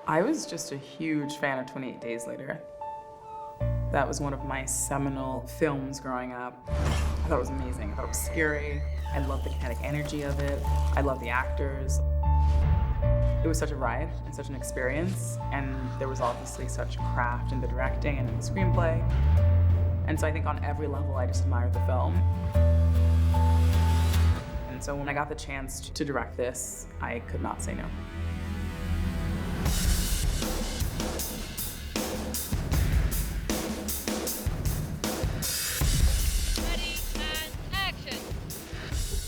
I was just a huge fan of 28 Days Later. That was one of my seminal films growing up. I thought it was amazing. I thought it was scary. I loved the kinetic energy of it. I loved the actors. It was such a ride and such an experience, and there was obviously such craft in the directing and in the screenplay. And so I think on every level, I just admired the film. And so when I got the chance to direct this, I could not say no.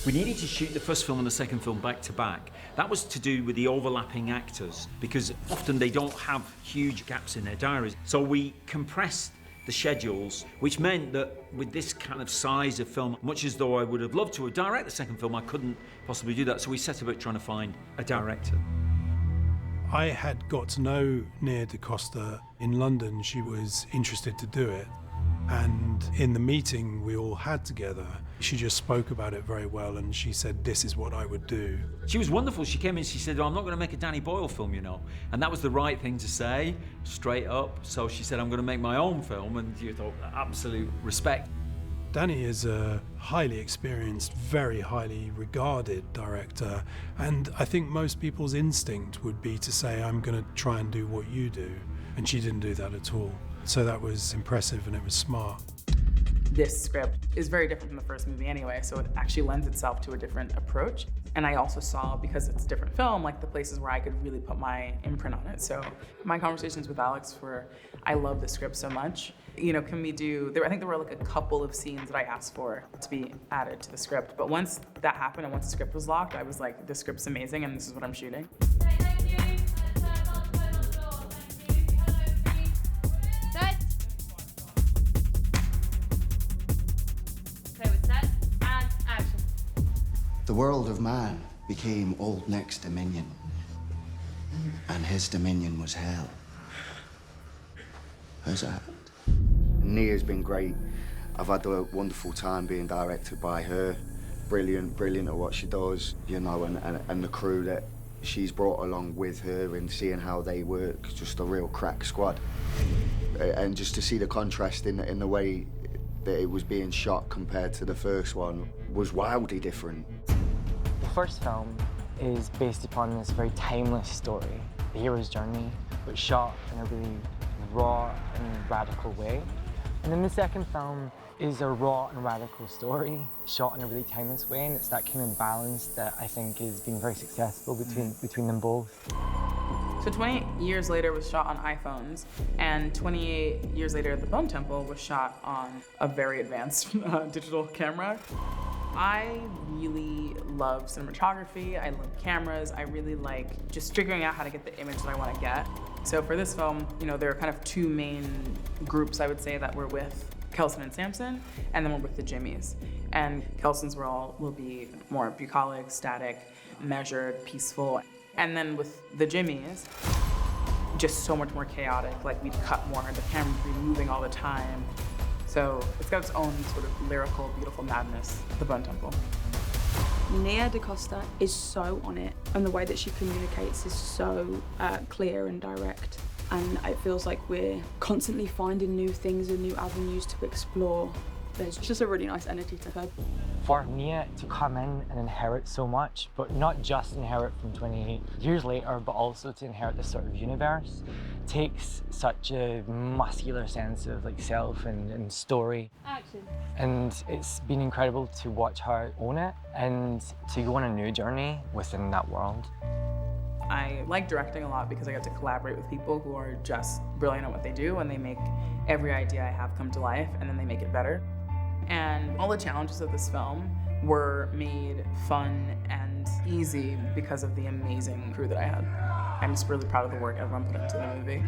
We needed to shoot the first film and the second film back to back. That was to do with the overlapping actors, because often they don't have huge gaps in their diaries. So we compressed the schedules, which meant that with this kind of size of film, much as though I would have loved to have directed the second film, I couldn't possibly do that. So we set about trying to find a director. I had got to know Nia DaCosta in London. She was interested to do it. And in the meeting we all had together, she just spoke about it very well, and she said, this is what I would do. She was wonderful. She came in, she said, oh, I'm not going to make a Danny Boyle film, you know. And that was the right thing to say, straight up. So she said, I'm going to make my own film, and you thought, absolute respect. Danny is a highly experienced, very highly regarded director, and I think most people's instinct would be to say, I'm going to try and do what you do. And she didn't do that at all. So that was impressive, and it was smart. This script is very different from the first movie anyway, so it actually lends itself to a different approach. And I also saw, because it's a different film, like the places where I could really put my imprint on it. So my conversations with Alex were, I love the script so much. You know, can we do, I think there were like a couple of scenes that I asked for to be added to the script. But once that happened and once the script was locked, I was like, this script's amazing and this is what I'm shooting. Thank you. The world of man became Old Nick's dominion, and his dominion was hell. How's that? Nia's been great. I've had a wonderful time being directed by her. Brilliant at what she does, you know, and the crew that she's brought along with her, and seeing how they work, just a real crack squad. And just to see the contrast in the way that it was being shot compared to the first one was wildly different. The first film is based upon this very timeless story, the hero's journey, but shot in a really raw and radical way. And then the second film is a raw and radical story, shot in a really timeless way, and it's that kind of balance that I think has been very successful between them both. So 28 Years Later was shot on iPhones, and 28 Years Later, The Bone Temple was shot on a very advanced digital camera. I really love cinematography, I love cameras, I really like just figuring out how to get the image that I want to get. So for this film, you know, there are kind of two main groups, I would say, that we're with Kelson and Samson, and then we're with the Jimmies. And Kelson's role will be more bucolic, static, measured, peaceful. And then with the Jimmies, just so much more chaotic, like we'd cut more, the camera would be moving all the time. So it's got its own sort of lyrical, beautiful madness, The Bone Temple. Nia DaCosta is so on it, and the way that she communicates is so clear and direct. And it feels like we're constantly finding new things and new avenues to explore. There's just a really nice energy to her. For Nia to come in and inherit so much, but not just inherit from 28 years later, but also to inherit this sort of universe, takes such a muscular sense of like self and story. Action. And it's been incredible to watch her own it and to go on a new journey within that world. I like directing a lot because I get to collaborate with people who are just brilliant at what they do, and they make every idea I have come to life, and then they make it better. And all the challenges of this film were made fun and easy because of the amazing crew that I had. I'm just really proud of the work everyone put into the movie.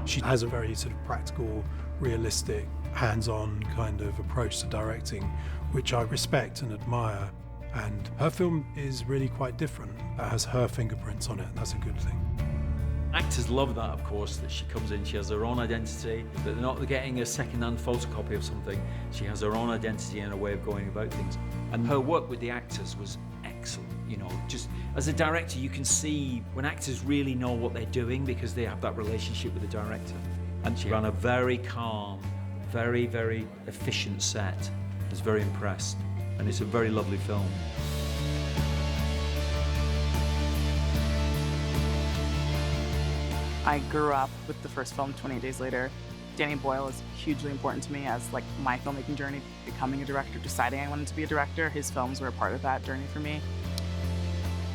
She has a very sort of practical, realistic, hands-on kind of approach to directing, which I respect and admire. And her film is really quite different. It has her fingerprints on it, and that's a good thing. Actors love that, of course, that she comes in, she has her own identity, that they're not getting a second-hand photocopy of something. She has her own identity and a way of going about things. And her work with the actors was excellent, you know, just As a director, you can see when actors really know what they're doing because they have that relationship with the director. And she ran a very calm, very, very efficient set. I was very impressed. And it's a very lovely film. I grew up with the first film, 28 Days Later. Danny Boyle is hugely important to me as like my filmmaking journey, becoming a director, deciding I wanted to be a director. His films were a part of that journey for me.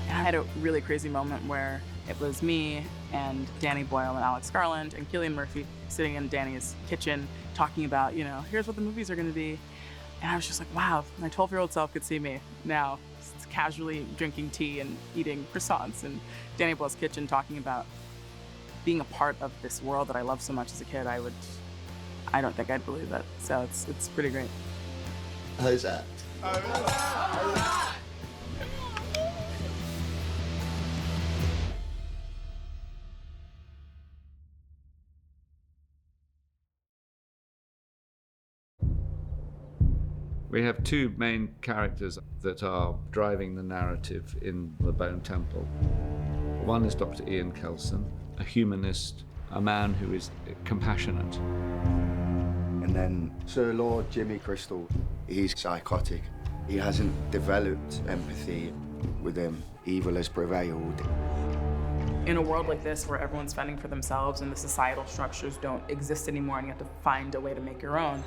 And I had a really crazy moment where it was me and Danny Boyle and Alex Garland and Cillian Murphy sitting in Danny's kitchen talking about, you know, here's what the movies are gonna be. And I was just like, wow, my 12-year-old self could see me now casually drinking tea and eating croissants in Danny Boyle's kitchen talking about being a part of this world that I loved so much as a kid. I don't think I'd believe it. So it's pretty great. How's that? We have two main characters that are driving the narrative in The Bone Temple. One is Dr. Ian Kelson, a humanist, a man who is compassionate. And then Sir Lord Jimmy Crystal, he's psychotic. He hasn't developed empathy with him. Evil has prevailed. In a world like this where everyone's fending for themselves and the societal structures don't exist anymore and you have to find a way to make your own,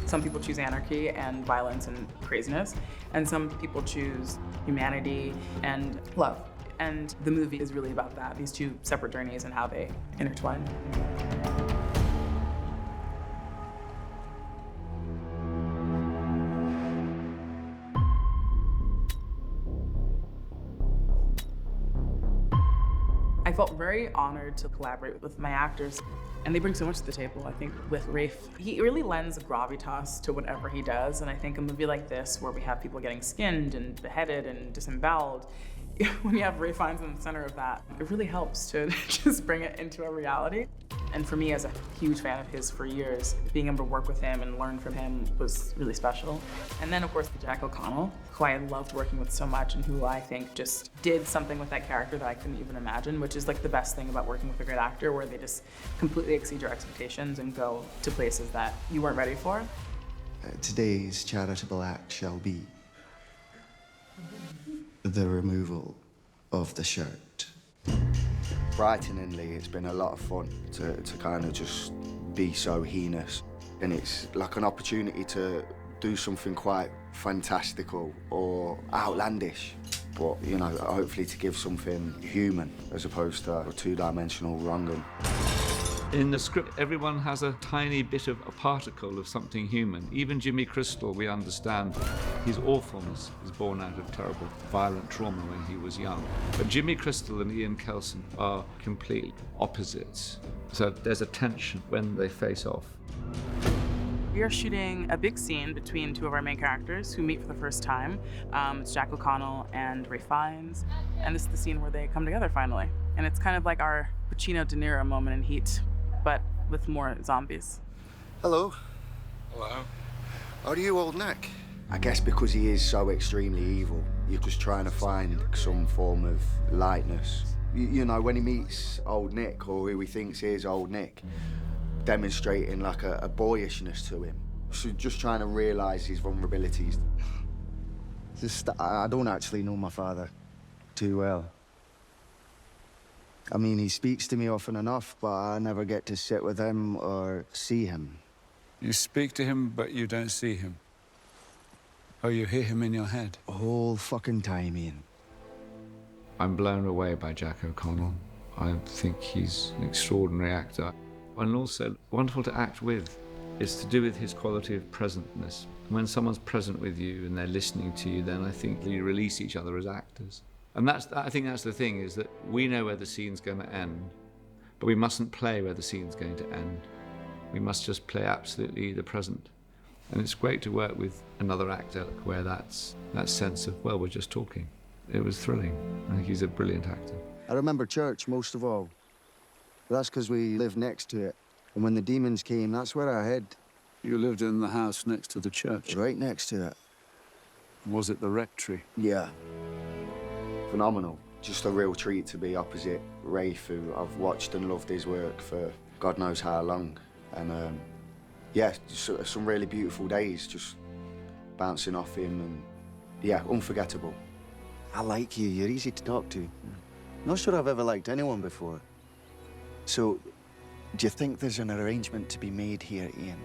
some people choose anarchy and violence and craziness, and some people choose humanity and love. And the movie is really about that, these two separate journeys and how they intertwine. I felt very honored to collaborate with my actors, and they bring so much to the table. I think with Rafe, he really lends gravitas to whatever he does, and I think a movie like this, where we have people getting skinned and beheaded and disemboweled, when you have Rafe Fiennes in the center of that, it really helps to just bring it into a reality. And for me, as a huge fan of his for years, being able to work with him and learn from him was really special. And then, of course, Jack O'Connell, who I loved working with so much and who I think just did something with that character that I couldn't even imagine, which is like the best thing about working with a great actor, where they just completely exceed your expectations and go to places that you weren't ready for. Today's charitable act shall be the removal of the shirt. Frighteningly, it's been a lot of fun to kind of just be so heinous. And it's like an opportunity to do something quite fantastical or outlandish, but, you know, hopefully to give something human as opposed to a two-dimensional wrong'un. In the script, everyone has a tiny bit of a particle of something human. Even Jimmy Crystal, we understand his awfulness is born out of terrible, violent trauma when he was young. But Jimmy Crystal and Ian Kelson are complete opposites. So there's a tension when they face off. We are shooting a big scene between two of our main characters who meet for the first time. It's Jack O'Connell and Rafe Fiennes. And this is the scene where they come together finally. And it's kind of like our Pacino De Niro moment in Heat, but with more zombies. Hello. Hello. How do you, Old Nick? I guess because he is so extremely evil, you're just trying to find some form of lightness. You know, when he meets Old Nick, or who he thinks is Old Nick, demonstrating like a boyishness to him. So just trying to realise his vulnerabilities. I don't actually know my father too well. I mean, he speaks to me often enough, but I never get to sit with him or see him. You speak to him, but you don't see him. Oh, you hear him in your head? The whole fucking time, Ian. I'm blown away by Jack O'Connell. I think he's an extraordinary actor. And also wonderful to act with. It's to do with his quality of presentness. When someone's present with you and they're listening to you, then I think you release each other as actors. And I think that's the thing, is that we know where the scene's going to end, but we mustn't play where the scene's going to end. We must just play absolutely the present. And it's great to work with another actor where that's that sense of, well, we're just talking. It was thrilling. I think he's a brilliant actor. I remember church most of all. But that's because we lived next to it. And when the demons came, that's where I hid. You lived in the house next to the church? Right next to it. Was it the rectory? Yeah. Phenomenal. Just a real treat to be opposite Rafe, who I've watched and loved his work for God knows how long. And yeah, just some really beautiful days, just bouncing off him, and yeah, unforgettable. I like you. You're easy to talk to. Not sure I've ever liked anyone before. So, do you think there's an arrangement to be made here, Ian?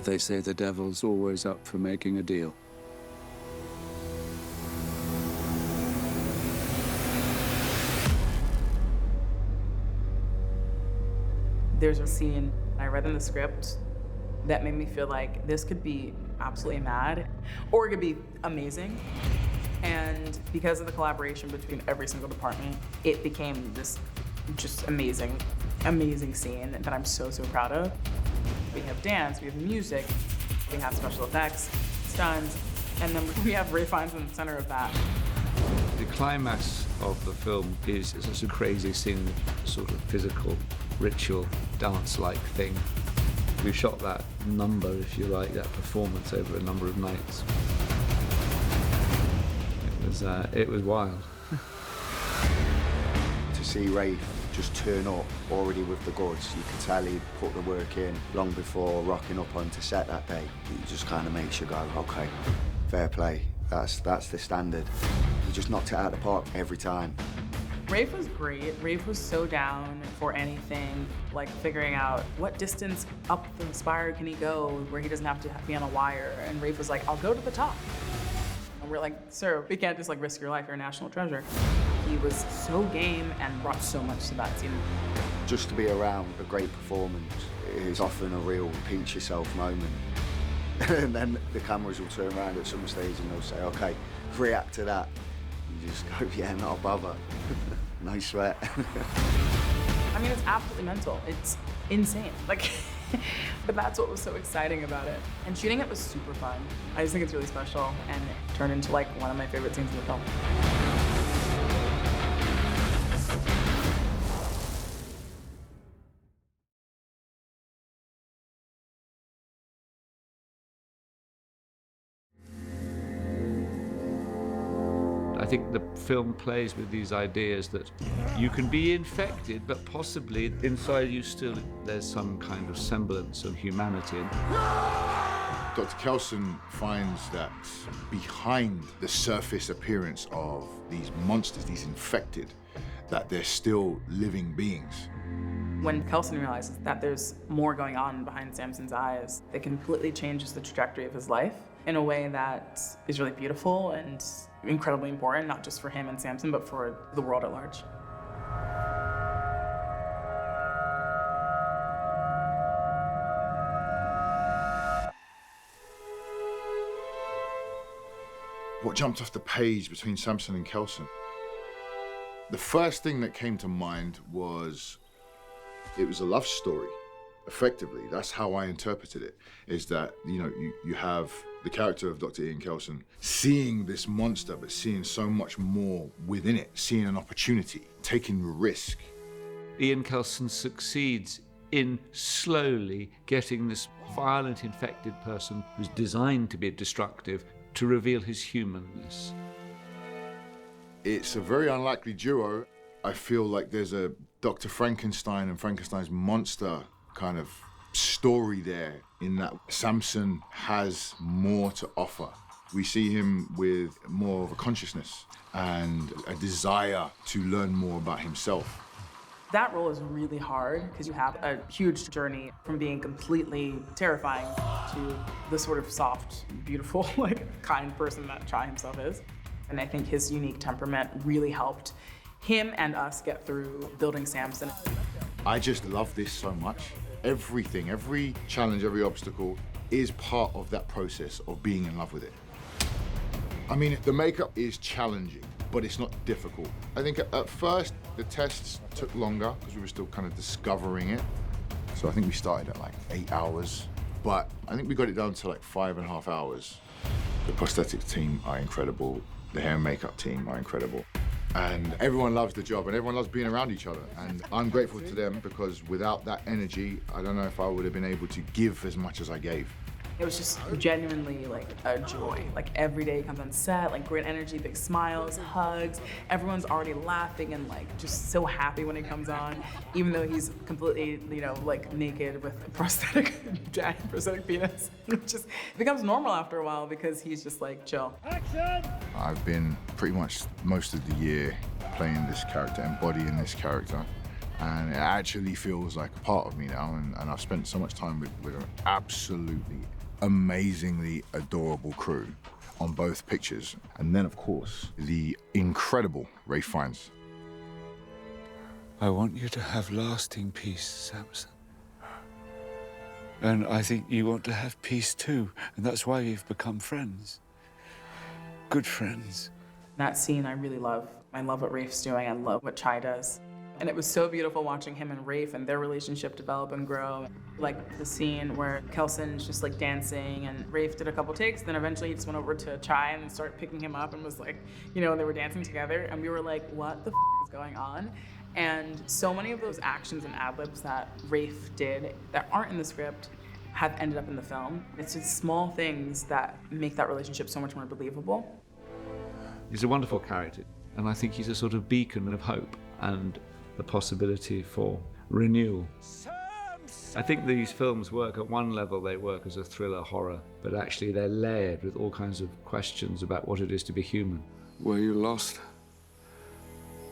They say the devil's always up for making a deal. There's a scene I read in the script that made me feel like this could be absolutely mad, or it could be amazing. And because of the collaboration between every single department, it became this just amazing, amazing scene that I'm so, so proud of. We have dance, we have music, we have special effects, stunts, and then we have Ray Fiennes in the center of that. The climax of the film is such a crazy scene, sort of physical, ritual, dance-like thing. We shot that number, if you like, that performance over a number of nights. It was wild. To see Rafe just turn up already with the goods, you can tell he put the work in long before rocking up onto set that day. It just kind of makes you go, okay, fair play. That's the standard. He just knocked it out of the park every time. Rafe was great. Rafe was so down for anything, like figuring out what distance up the spire can he go where he doesn't have to be on a wire. And Rafe was like, I'll go to the top. And we're like, sir, we can't just like risk your life, you're a national treasure. He was so game and brought so much to that scene. Just to be around a great performance is often a real pinch yourself moment. And then the cameras will turn around at some stage and they'll say, okay, react to that. You just go, yeah, not a bother. No sweat. I mean, it's absolutely mental. It's insane. Like, but that's what was so exciting about it. And shooting it was super fun. I just think it's really special, and it turned into like one of my favorite scenes in the film. I think the film plays with these ideas that you can be infected, but possibly inside you still there's some kind of semblance of humanity. Dr. Kelson finds that behind the surface appearance of these monsters, these infected, that they're still living beings. When Kelson realizes that there's more going on behind Samson's eyes, it completely changes the trajectory of his life in a way that is really beautiful and incredibly important, not just for him and Samson, but for the world at large. What jumped off the page between Samson and Kelson? The first thing that came to mind was, it was a love story, effectively. That's how I interpreted it, is that, you know, you have the character of Dr. Ian Kelson seeing this monster, but seeing so much more within it, seeing an opportunity, taking a risk. Ian Kelson succeeds in slowly getting this violent, infected person who's designed to be destructive to reveal his humanness. It's a very unlikely duo. I feel like there's a Dr. Frankenstein and Frankenstein's monster kind of story there, in that Samson has more to offer. We see him with more of a consciousness and a desire to learn more about himself. That role is really hard because you have a huge journey from being completely terrifying to the sort of soft, beautiful, like kind person that Chai himself is. And I think his unique temperament really helped him and us get through building Samson. I just love this so much. Everything, every challenge, every obstacle is part of that process of being in love with it. I mean, the makeup is challenging, but it's not difficult. I think at first, the tests took longer because we were still kind of discovering it. So I think we started at like 8 hours, but I think we got it down to like 5.5 hours. The prosthetics team are incredible. The hair and makeup team are incredible. And everyone loves the job and everyone loves being around each other. And I'm grateful to them because without that energy, I don't know if I would have been able to give as much as I gave. It was just genuinely like a joy. Like every day he comes on set, like great energy, big smiles, hugs. Everyone's already laughing and like just so happy when he comes on, even though he's completely, you know, like naked with a prosthetic penis. It just becomes normal after a while because he's just like chill. I've been pretty much most of the year playing this character, embodying this character. And it actually feels like a part of me now, and I've spent so much time with an absolutely amazingly adorable crew on both pictures. And then, of course, the incredible Ralph Fiennes. I want you to have lasting peace, Samson. And I think you want to have peace too, and that's why you've become friends. Good friends. That scene I really love. I love what Rafe's doing. I love what Chai does. And it was so beautiful watching him and Rafe and their relationship develop and grow. Like the scene where Kelson's just like dancing and Rafe did a couple takes, then eventually he just went over to Chai and started picking him up and was like, you know, they were dancing together and we were like, what the is going on? And so many of those actions and ad-libs that Rafe did that aren't in the script have ended up in the film. It's just small things that make that relationship so much more believable. He's a wonderful character, and I think he's a sort of beacon of hope and the possibility for renewal. I think these films work at one level, they work as a thriller horror, but actually they're layered with all kinds of questions about what it is to be human. Were you lost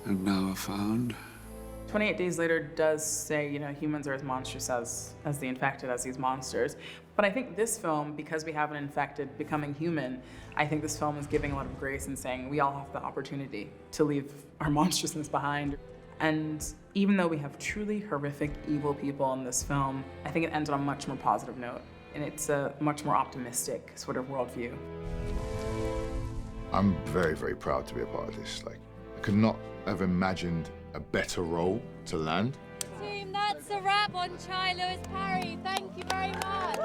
and now are found? 28 Days Later does say, you know, humans are as monstrous as the infected, as these monsters. But I think this film, because we have an infected becoming human, I think this film is giving a lot of grace and saying we all have the opportunity to leave our monstrousness behind. And even though we have truly horrific, evil people in this film, I think it ends on a much more positive note. And it's a much more optimistic sort of worldview. I'm very, very proud to be a part of this. Like, I could not have imagined a better role to land. Team, that's a wrap on Chai Lewis-Parry. Thank you very much.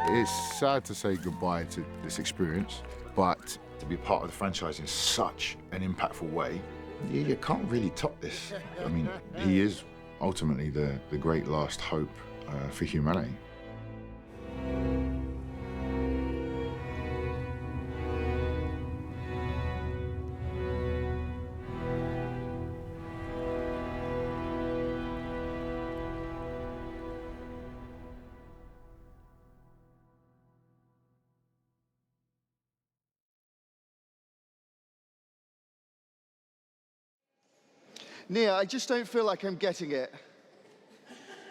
It's sad to say goodbye to this experience, but to be part of the franchise in such an impactful way, you can't really top this. I mean, he is ultimately the great last hope for humanity. Nia, I just don't feel like I'm getting it.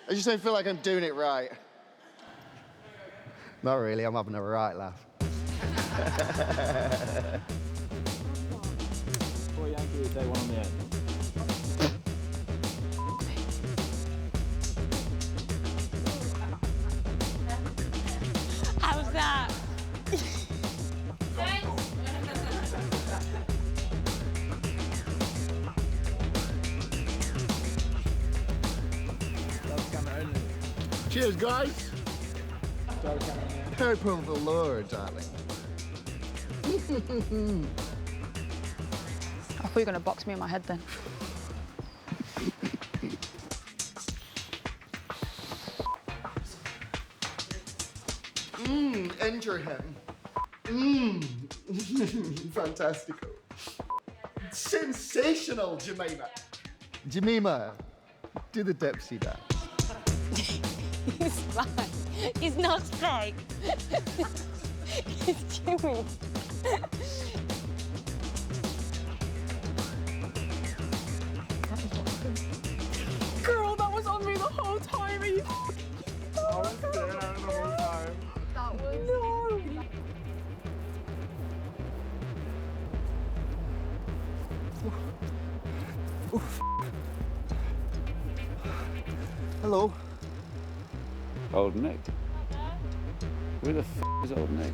I just don't feel like I'm doing it right. Not really, I'm having a right laugh. Boy, Yankee, day one on the end. How's that? Cheers, guys. Hope of the Lord, darling. I thought you were going to box me in my head then. Enter him. Fantastical. Sensational, Jemima. Jemima, do the Dipsy dance. He's fine. He's not fake. It's Jimmy. Girl, that was on me the whole time. Are you I was there the whole time. That was... No. Hello. Old Nick. Where the is Old Nick?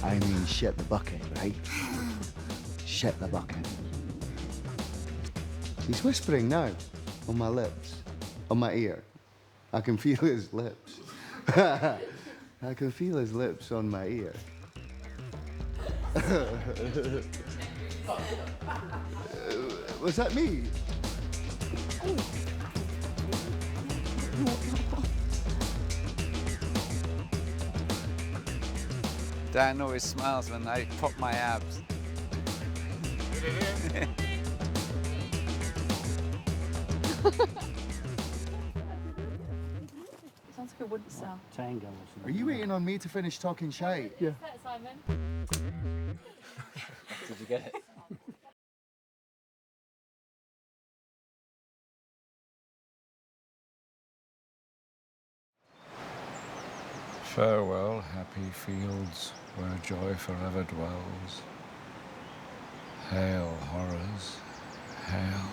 I mean, shit the bucket, right? Shit the bucket. He's whispering now, on my lips, on my ear. I can feel his lips. I can feel his lips on my ear. Was that me? Dan always smiles when I pop my abs. Sounds like it wouldn't sell. Are you waiting on me to finish talking shite? Yeah. Simon. Did you get it? Farewell, happy fields where joy forever dwells. Hail, horrors, hail.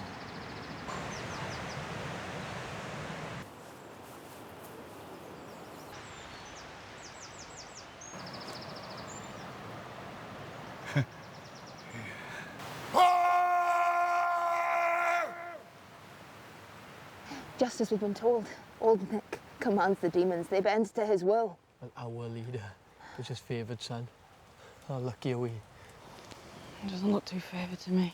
Just as we've been told, Old Nick commands the demons. They bend to his will. And our leader is his favoured son. How lucky are we? It doesn't look too favoured to me.